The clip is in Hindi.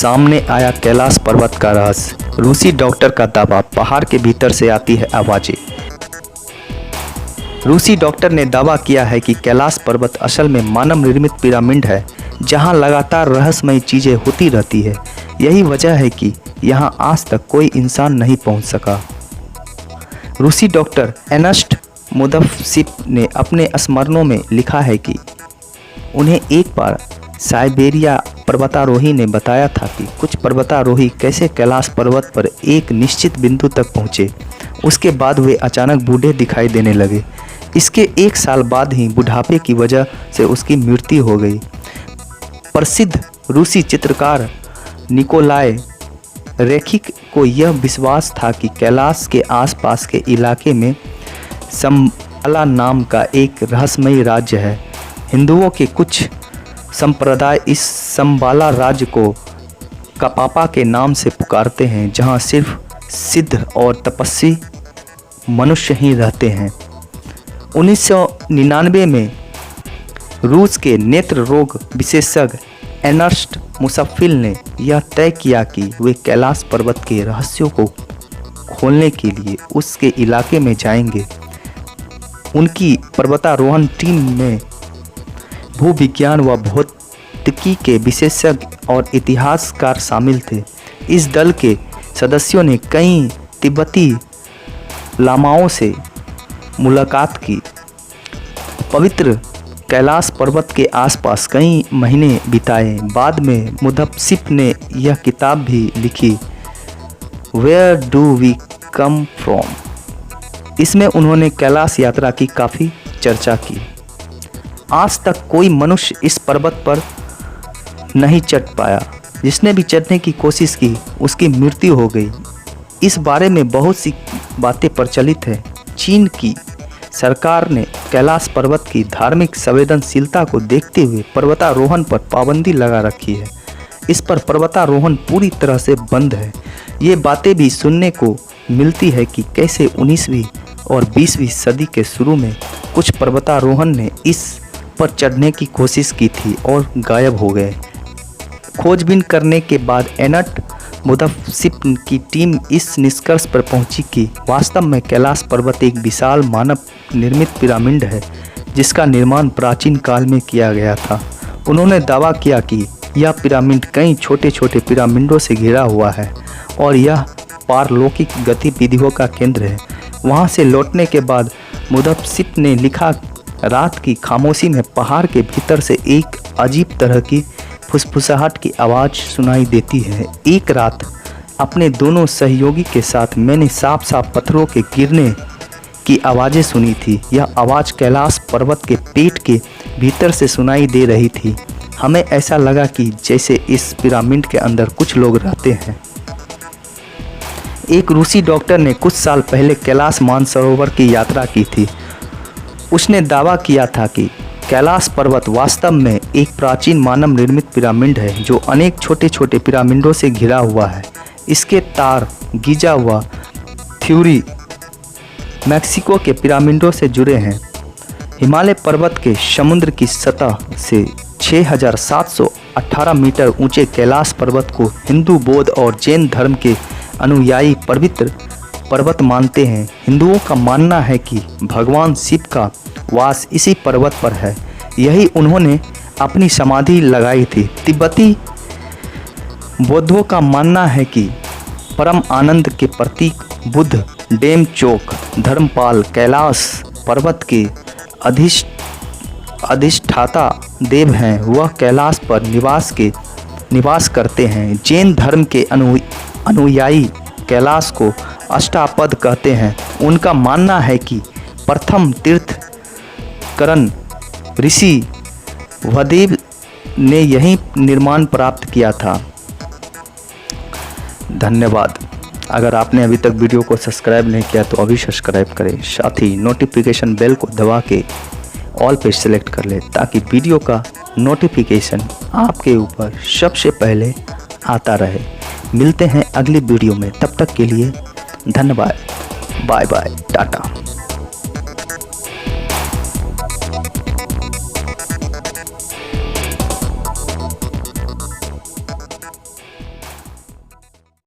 सामने आया कैलाश पर्वत का रहस्य। रूसी डॉक्टर का दावा, पहाड़ के भीतर से आती है आवाजें। रूसी डॉक्टर ने दावा किया है कि कैलाश पर्वत असल में मानव निर्मित पिरामिड है, जहां लगातार रहस्यमयी चीजें होती रहती है। यही वजह है कि यहां आज तक कोई इंसान नहीं पहुंच सका। रूसी डॉक्टर एर्नेस्ट मुदस्सिफ ने अपने स्मरणों में लिखा है कि उन्हें एक बार साइबेरिया पर्वतारोही ने बताया था कि कुछ पर्वतारोही कैसे कैलाश पर्वत पर एक निश्चित बिंदु तक पहुंचे। उसके बाद वे अचानक बूढ़े दिखाई देने लगे। इसके 1 साल बाद ही बुढ़ापे की वजह से उसकी मृत्यु हो गई। प्रसिद्ध रूसी चित्रकार निकोलाई रेखिक को यह विश्वास था कि कैलाश के आसपास के इलाके में शंबाला नाम का एक रहस्यमयी राज्य है। हिंदुओं के कुछ संप्रदाय इस शंबाला राज्य को कपापा के नाम से पुकारते हैं, जहां सिर्फ सिद्ध और तपस्वी मनुष्य ही रहते हैं। 1999 में रूस के नेत्र रोग विशेषज्ञ एर्नेस्ट मुदस्सिफ ने यह तय किया कि वे कैलाश पर्वत के रहस्यों को खोलने के लिए उसके इलाके में जाएंगे। उनकी पर्वतारोहण टीम में भूविज्ञान व भौतिकी के विशेषज्ञ और इतिहासकार शामिल थे। इस दल के सदस्यों ने कई तिब्बती लामाओं से मुलाकात की, पवित्र कैलाश पर्वत के आसपास कई महीने बिताए। बाद में मुदस्सिफ ने यह किताब भी लिखी, where do we come from. इसमें उन्होंने कैलाश यात्रा की काफ़ी चर्चा की। आज तक कोई मनुष्य इस पर्वत पर नहीं चढ़ पाया। जिसने भी चढ़ने की कोशिश की उसकी मृत्यु हो गई। इस बारे में बहुत सी बातें प्रचलित हैं। चीन की सरकार ने कैलाश पर्वत की धार्मिक संवेदनशीलता को देखते हुए पर्वतारोहण पर पाबंदी लगा रखी है। इस पर पर्वतारोहण पूरी तरह से बंद है। ये बातें भी सुनने को मिलती है कि कैसे 19वीं और 20वीं सदी के शुरू में कुछ पर्वतारोहण ने इस पर चढ़ने की कोशिश की थी और गायब हो गए। खोजबीन करने के बाद एर्नेस्ट मुदस्सिफ की टीम इस निष्कर्ष पर पहुंची कि वास्तव में कैलाश पर्वत एक विशाल मानव निर्मित पिरामिड है, जिसका निर्माण प्राचीन काल में किया गया था। उन्होंने दावा किया कि यह पिरामिड कई छोटे छोटे पिरामिडों से घिरा हुआ है और यह पारलौकिक गतिविधियों का केंद्र है। वहां से लौटने के बाद मुदस्सिफ ने लिखा, रात की खामोशी में पहाड़ के भीतर से एक अजीब तरह की फुसफुसाहट की आवाज़ सुनाई देती है। एक रात अपने दोनों सहयोगी के साथ मैंने साफ साफ पत्थरों के गिरने की आवाज़ें सुनी थी। यह आवाज़ कैलाश पर्वत के पेट के भीतर से सुनाई दे रही थी। हमें ऐसा लगा कि जैसे इस पिरामिड के अंदर कुछ लोग रहते हैं। एक रूसी डॉक्टर ने कुछ साल पहले कैलाश मानसरोवर की यात्रा की थी। उसने दावा किया था कि कैलाश पर्वत वास्तव में एक प्राचीन मानव निर्मित पिरामिड है, जो अनेक छोटे छोटे पिरामिडों से घिरा हुआ है। इसके तार गीजा व थ्यूरी मैक्सिको के पिरामिडों से जुड़े हैं। हिमालय पर्वत के समुद्र की सतह से 6718 मीटर ऊंचे कैलाश पर्वत को हिंदू, बौद्ध और जैन धर्म के अनुयायी पवित्र पर्वत मानते हैं। हिंदुओं का मानना है कि भगवान शिव का वास इसी पर्वत पर है। यही उन्होंने अपनी समाधि लगाई थी। तिब्बती बौद्धों का मानना है कि परम आनंद के प्रतीक बुद्ध डेमचोक धर्मपाल कैलाश पर्वत के अधिष्ठाता देव हैं। वह कैलाश पर निवास करते हैं। जैन धर्म के अनुयायी कैलाश को अष्टापद कहते हैं। उनका मानना है कि प्रथम तीर्थंकरण ऋषि वहदेव ने यही निर्माण प्राप्त किया था। धन्यवाद। अगर आपने अभी तक वीडियो को सब्सक्राइब नहीं किया तो अभी सब्सक्राइब करें। साथ ही नोटिफिकेशन बेल को दबा के ऑल पे सेलेक्ट कर लें, ताकि वीडियो का नोटिफिकेशन आपके ऊपर सबसे पहले आता रहे। मिलते हैं अगली वीडियो में, तब तक के लिए धन्यवाद। Bye bye, Tata.